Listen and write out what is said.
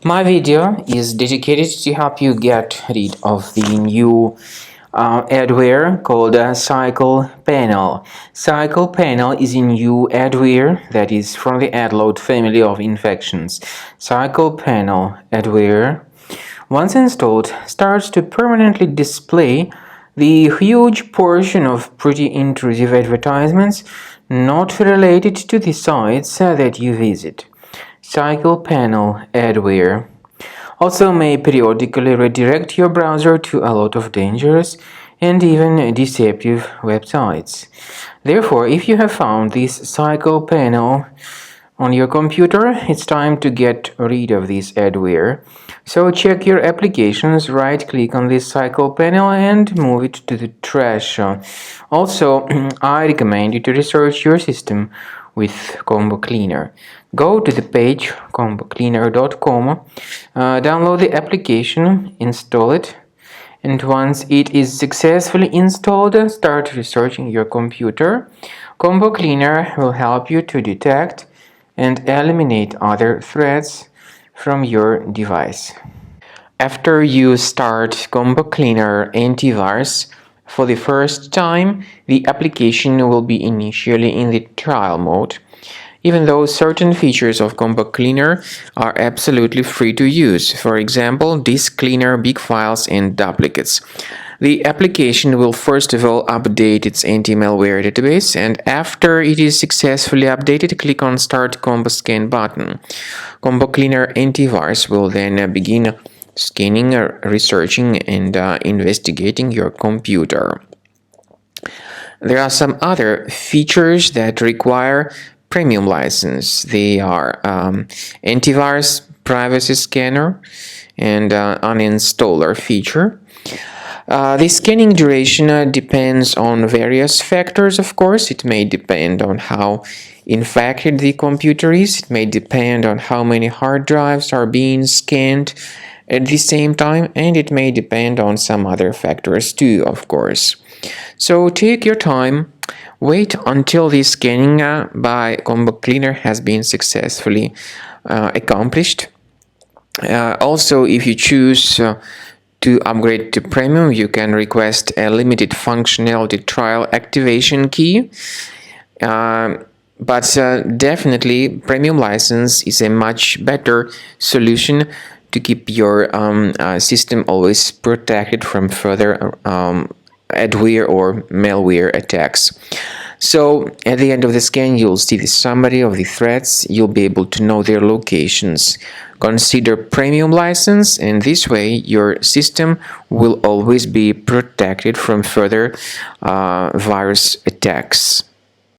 My video is dedicated to help you get rid of the new adware called CyclePanel. CyclePanel is a new adware that is from the adload family of infections. CyclePanel adware, once installed, starts to permanently display the huge portion of pretty intrusive advertisements not related to the sites that you visit. CyclePanel adware also may periodically redirect your browser to a lot of dangerous and even deceptive websites. Therefore, if you have found this CyclePanel on your computer, it's time to get rid of this adware. So check your applications, right-click on this CyclePanel and move it to the trash. Also, I recommend you to research your system with Combo Cleaner. Go to the page combocleaner.com, download the application, install it, and once it is successfully installed, start researching your computer. Combo Cleaner will help you to detect and eliminate other threats from your device. After you start Combo Cleaner antivirus for the first time, the application will be initially in the trial mode, even though certain features of Combo Cleaner are absolutely free to use. For example, disk cleaner, big files, and duplicates. The application will first of all update its anti-malware database, and after it is successfully updated, click on Start Combo Scan button. Combo Cleaner antivirus will then begin scanning, researching, and investigating your computer. There are some other features that require premium license. They are antivirus, privacy scanner, and uninstaller feature. The scanning duration depends on various factors, of course. It may depend on how infected the computer is. It may depend on how many hard drives are being scanned at the same time, and it may depend on some other factors too, of course. So take your time, wait until the scanning by Combo Cleaner has been successfully accomplished. Also, if you choose to upgrade to premium, you can request a limited functionality trial activation key. But definitely, premium license is a much better solution to keep your system always protected from further adware or malware attacks. So at the end of the scan, you'll see the summary of the threats. You'll be able to know their locations. Consider premium license, and this way your system will always be protected from further virus attacks.